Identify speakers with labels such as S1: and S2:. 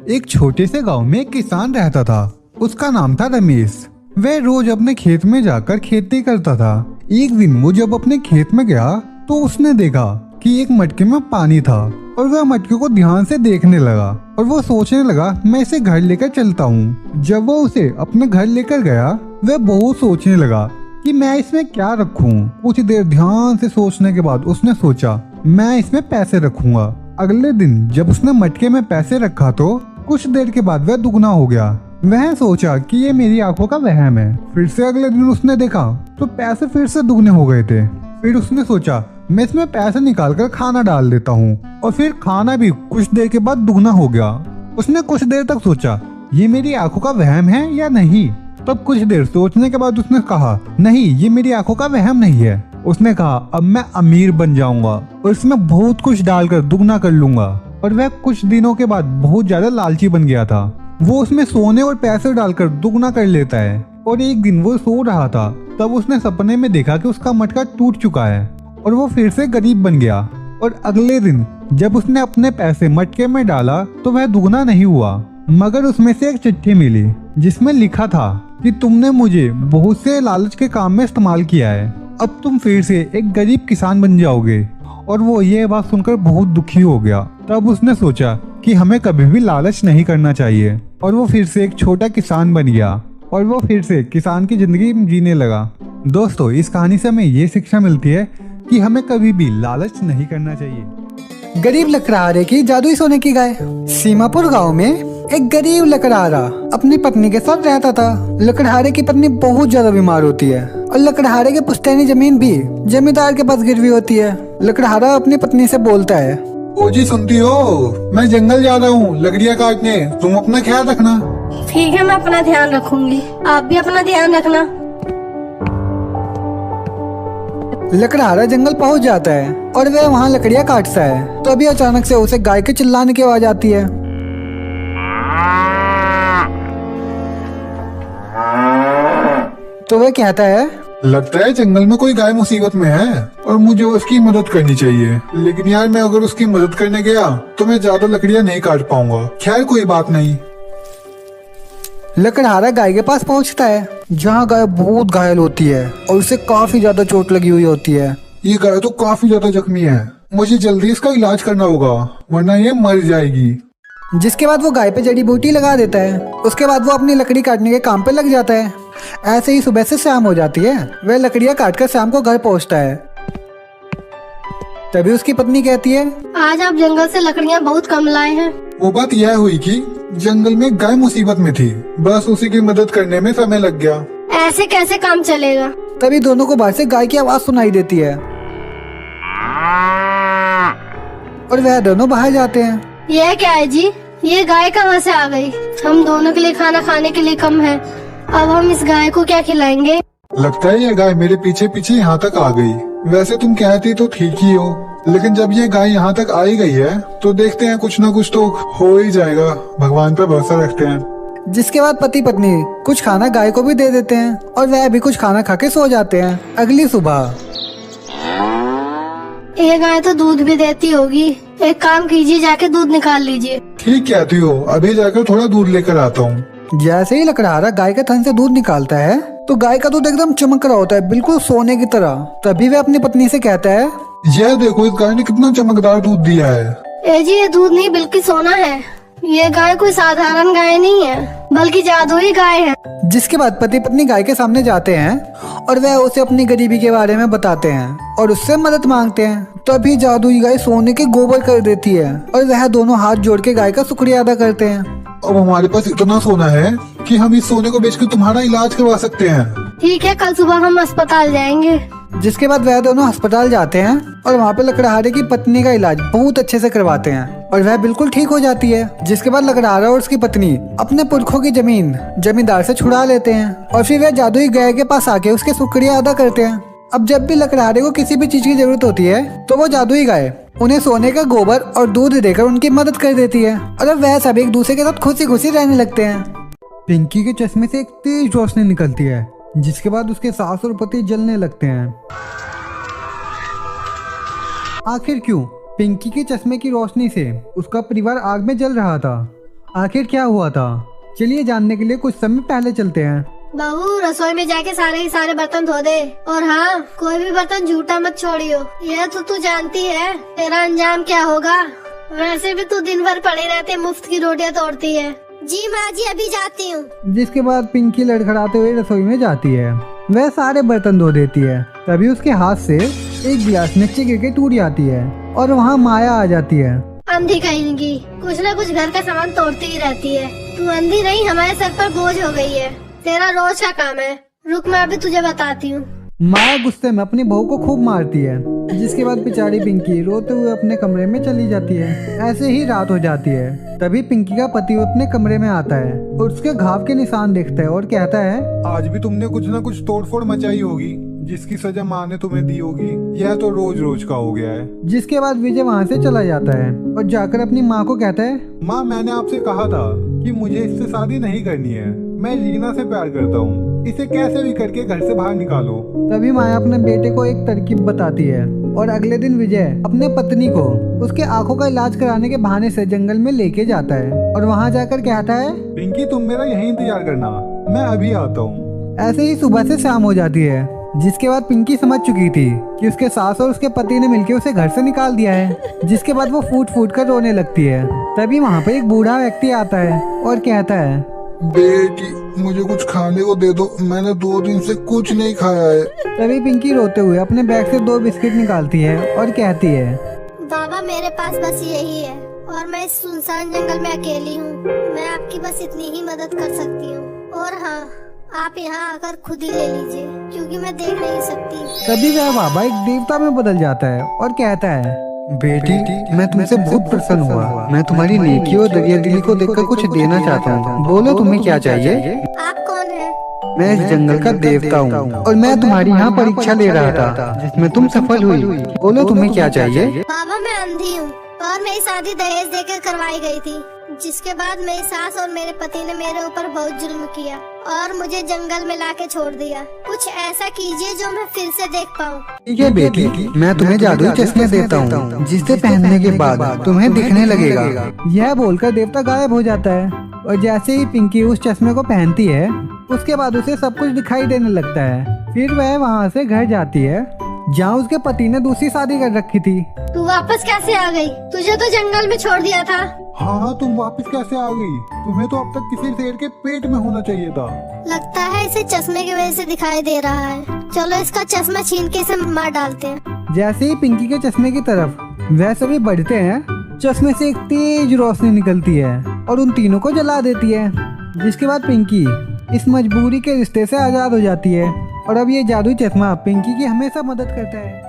S1: एक छोटे से गांव में एक किसान रहता था। उसका नाम था रमेश। वह रोज अपने खेत में जाकर खेती करता था। एक दिन वो जब अपने खेत में गया तो उसने देखा कि एक मटके में पानी था और वह मटके को ध्यान से देखने लगा और वो सोचने लगा, मैं इसे घर लेकर चलता हूँ। जब वो उसे अपने घर लेकर गया वह बहुत सोचने लगा कि मैं इसमें क्या रखूं। कुछ देर ध्यान से सोचने के बाद उसने सोचा, मैं इसमें पैसे रखूंगा। अगले दिन जब उसने मटके में पैसे रखा तो कुछ देर के बाद वह दुगना हो गया। वह सोचा कि ये मेरी आंखों का वहम है। फिर से अगले दिन उसने देखा तो पैसे फिर से दुगने हो गए थे। फिर उसने सोचा, मैं इसमें पैसे निकाल कर खाना डाल देता हूँ, और फिर खाना भी कुछ देर के बाद दुगना हो गया। उसने कुछ देर तक सोचा, ये मेरी आंखों का वहम है या नहीं। तब कुछ देर सोचने के बाद उसने कहा, नहीं, ये मेरी आंखों का वहम नहीं है। उसने कहा, अब मैं अमीर बन जाऊंगा और इसमें बहुत कुछ डालकर दुगना कर लूंगा। और वह कुछ दिनों के बाद बहुत ज्यादा लालची बन गया था। वो उसमें सोने और पैसे डालकर दुगना कर लेता है। और एक दिन वो सो रहा था, तब उसने सपने में देखा कि उसका मटका टूट चुका है और वो फिर से गरीब बन गया। और अगले दिन जब उसने अपने पैसे मटके में डाला तो वह दुगना नहीं हुआ, मगर उसमें से एक चिट्ठी मिली जिसमें लिखा था कि तुमने मुझे बहुत से लालच के काम में इस्तेमाल किया है, अब तुम फिर से एक गरीब किसान बन जाओगे। और वो ये बात सुनकर बहुत दुखी हो गया। तब उसने सोचा कि हमें कभी भी लालच नहीं करना चाहिए, और वो फिर से एक छोटा किसान बन गया और वो फिर से किसान की जिंदगी जीने लगा। दोस्तों, इस कहानी से हमें ये शिक्षा मिलती है कि हमें कभी भी लालच नहीं करना चाहिए।
S2: गरीब लकड़हारे की जादुई सोने की गाय। सीमापुर गांव में एक गरीब लकड़हारा अपनी पत्नी के साथ रहता था। लकड़हारे की पत्नी बहुत ज्यादा बीमार होती है और लकड़हारे की पुश्तैनी जमीन भी जमींदार के पास गिरवी होती है। लकड़हारा अपनी पत्नी से बोलता है,
S1: ओ जी, सुनती हो, मैं जंगल जा रहा हूँ लकड़ियाँ काटने, तुम अपना ख्याल रखना।
S3: ठीक है, मैं अपना ध्यान रखूंगी, आप भी अपना ध्यान रखना।
S2: लकड़हारा जंगल पहुंच जाता है और वह वहाँ लकड़ियाँ काटता है। तो अभी अचानक से उसे गाय के चिल्लाने की आवाज आती है। तो वह कहता है,
S1: लगता है जंगल में कोई गाय मुसीबत में है और मुझे उसकी मदद करनी चाहिए। लेकिन यार, मैं अगर उसकी मदद करने गया तो मैं ज्यादा लकड़ियाँ नहीं काट पाऊंगा। खैर, कोई बात नहीं।
S2: लकड़हारा गाय के पास पहुंचता है जहाँ गाय बहुत घायल होती है और उसे काफी ज्यादा चोट लगी हुई होती है।
S1: ये गाय तो काफी ज्यादा जख्मी है, मुझे जल्दी इसका इलाज करना होगा वरना ये मर जाएगी।
S2: जिसके बाद वो गाय पे जड़ी बूटी लगा देता है। उसके बाद वो अपनी लकड़ी काटने के काम पे लग जाता है। ऐसे ही सुबह से शाम हो जाती है। वह लकड़ियाँ काटकर शाम को घर पहुंचता है। तभी उसकी पत्नी कहती है,
S3: आज आप जंगल से लकड़ियाँ बहुत कम लाए हैं।
S1: वो बात यह हुई कि जंगल में गाय मुसीबत में थी, बस उसी की मदद करने में समय लग गया।
S3: ऐसे कैसे काम चलेगा?
S2: तभी दोनों को बाहर से गाय की आवाज सुनाई देती है और वह दोनों बाहर जाते हैं।
S3: यह क्या है जी? ये गाय कहाँ से आ गई? हम दोनों के लिए खाना खाने के लिए कम है, अब हम इस गाय को क्या खिलाएंगे?
S1: लगता है ये गाय मेरे पीछे पीछे यहाँ तक आ गई। वैसे तुम कहती तो ठीक ही हो, लेकिन जब ये गाय यहाँ तक आई गई है तो देखते हैं, कुछ ना कुछ तो हो ही जाएगा। भगवान पर भरोसा रखते हैं।
S2: जिसके बाद पति पत्नी कुछ खाना गाय को भी दे देते हैं और वह भी कुछ खाना खा के सो जाते हैं। अगली सुबह
S3: ये गाय तो दूध भी देती होगी, एक काम कीजिए, जाके दूध निकाल लीजिए।
S1: ठीक कहती हो, अभी जाकर थोड़ा दूध लेकर आता हूँ।
S2: जैसे ही लकड़हारा गाय के थन से दूध निकालता है तो गाय का दूध एकदम चमक रहा होता है, बिल्कुल सोने की तरह। तभी वह अपनी पत्नी से कहता है,
S1: यह देखो, इस गाय ने कितना चमकदार दूध दिया है।
S3: ए जी, ये दूध नहीं बल्कि सोना है। ये गाय कोई साधारण गाय नहीं है, बल्कि जादुई गाय है।
S2: जिसके बाद पति पत्नी गाय के सामने जाते हैं और वह उसे अपनी गरीबी के बारे में बताते हैं और उससे मदद मांगते हैं। तभी जादुई गाय सोने के गोबर कर देती है और वह दोनों हाथ जोड़ के गाय का शुक्रिया अदा करते हैं।
S1: अब हमारे पास इतना सोना है कि हम इस सोने को बेचकर तुम्हारा इलाज करवा सकते हैं।
S3: ठीक है, कल सुबह हम अस्पताल जाएंगे।
S2: जिसके बाद वह दोनों अस्पताल जाते हैं और वहाँ पे लकड़हारे की पत्नी का इलाज बहुत अच्छे से करवाते हैं और वह बिल्कुल ठीक हो जाती है। जिसके बाद लकड़हारा और उसकी पत्नी अपने पुरखों की जमीन जमींदार से छुड़ा लेते हैं और फिर वह जादुई गाय के पास आके उसके शुक्रिया अदा करते हैं। अब जब भी लकड़हारे को किसी भी चीज की जरूरत होती है तो वो जादुई गाय उन्हें सोने का गोबर और दूध देकर उनकी मदद कर देती है और अब वह सब एक दूसरे के साथ खुशी खुशी रहने लगते हैं। पिंकी के चश्मे से एक तेज रोशनी निकलती है, जिसके बाद उसके सास और पति जलने लगते हैं। आखिर क्यों? पिंकी के चश्मे की रोशनी से उसका परिवार आग में जल रहा था आखिर क्या हुआ था? चलिए जानने के लिए कुछ समय पहले चलते हैं।
S3: बहू रसोई में जाके सारे के सारे बर्तन धो दे, और हाँ कोई भी बर्तन झूठा मत छोड़ियो। यह तो तू जानती है तेरा अंजाम क्या होगा। वैसे भी तू दिन भर पड़ी रहती है, मुफ्त की रोटियां तोड़ती है। जी माँ जी, अभी जाती हूँ।
S2: जिसके बाद पिंकी लड़खड़ाते हुए रसोई में जाती है। वह सारे बर्तन धो देती है। तभी उसके हाथ से एक गिलास नीचे गिर के टूट जाती है और वहाँ माया आ जाती है।
S3: अंधी कहेंगी, कुछ न कुछ घर का सामान तोड़ती ही रहती है। तू अंधी नहीं, हमारे सर पर बोझ हो गई है। तेरा रोज का काम है। रुक, मैं अभी तुझे बताती हूँ।
S2: माया गुस्से में अपनी बहू को खूब मारती है। जिसके बाद बेचारी पिंकी रोते हुए अपने कमरे में चली जाती है। ऐसे ही रात हो जाती है। तभी पिंकी का पति अपने कमरे में आता है और उसके घाव के निशान देखता है और कहता है,
S1: आज भी तुमने कुछ न कुछ तोड़फोड़ मचाई होगी, जिसकी सजा माँ ने तुम्हें दी होगी। यह तो रोज रोज का हो गया है।
S2: जिसके बाद विजय वहाँ से चला जाता है और जाकर अपनी माँ को कहता है,
S1: माँ, मैंने आपसे कहा था कि मुझे इससे शादी नहीं करनी है। मैं लीना से प्यार करता हूँ। इसे कैसे भी करके घर से बाहर निकालो।
S2: तभी माया अपने बेटे को एक तरकीब बताती है और अगले दिन विजय अपने पत्नी को उसके आंखों का इलाज कराने के बहाने से जंगल में लेके जाता है और वहाँ जाकर कहता है,
S1: पिंकी, तुम मेरा यहीं इंतजार करना, मैं अभी आता हूँ।
S2: ऐसे ही सुबह से शाम हो जाती है। जिसके बाद पिंकी समझ चुकी थी कि उसके सास और उसके पति ने मिलकर उसे घर से निकाल दिया है। जिसके बाद वो फूट फूट कर रोने लगती है। तभी वहाँ पे एक बूढ़ा व्यक्ति आता है और कहता है,
S4: बेटी, मुझे कुछ खाने को दे दो, मैंने 2 दिन से कुछ नहीं खाया है।
S2: तभी पिंकी रोते हुए अपने बैग से 2 बिस्किट निकालती है और कहती है,
S3: बाबा मेरे पास बस यही है और मैं इस सुनसान जंगल में अकेली हूँ। मैं आपकी बस इतनी ही मदद कर सकती हूँ। और हाँ, आप यहाँ आकर खुद ही ले लीजिए, क्योंकि मैं देख नहीं सकती।
S2: तभी वह बाबा एक देवता में बदल जाता है और कहता है,
S1: बेटी, मैं तुमसे बहुत प्रसन्न हुआ। मैं तुम्हारी नेकी और दरिया दिली को देखकर कुछ देना चाहता हूँ। बोलो तुम्हें क्या चाहिए।
S3: आप कौन है?
S1: मैं इस जंगल का देवता हूँ और मैं तुम्हारी यहाँ परीक्षा ले रहा था, जिसमें तुम सफल हुई। बोलो तुम्हें क्या चाहिए।
S3: बाबा मैं अंधी हूँ और मेरी शादी दहेज देकर करवाई गई थी। जिसके बाद मेरी सास और मेरे पति ने मेरे ऊपर बहुत जुल्म किया और मुझे जंगल में लाके छोड़ दिया। कुछ ऐसा कीजिए जो मैं फिर से देख पाऊँ।
S1: ठीक है बेटी, मैं तुम्हें जादुई चश्मे देता हूँ, जिसे पहनने के बाद तुम्हें दिखने लगेगा।
S2: यह बोलकर देवता गायब हो जाता है और जैसे ही पिंकी उस चश्मे को पहनती है, उसके बाद उसे सब कुछ दिखाई देने लगता है। फिर वह वहाँ से घर जाती है जहाँ उसके पति ने दूसरी शादी कर रखी थी।
S3: तू वापस कैसे आ गई? तुझे तो जंगल में छोड़ दिया था।
S1: हाँ, तुम वापस कैसे आ गई? तुम्हें तो अब तक किसी शेर के पेट में होना चाहिए था।
S3: लगता है इसे चश्मे की वजह से दिखाई दे रहा है। चलो इसका चश्मा छीन के इसे मार डालते हैं।
S2: जैसे ही पिंकी के चश्मे की तरफ वह सभी बढ़ते हैं, चश्मे से एक तेज रोशनी निकलती है और उन तीनों को जला देती है। जिसके बाद पिंकी इस मजबूरी के रिश्ते से आजाद हो जाती है और अब ये जादुई चश्मा पिंकी की हमेशा मदद करता है।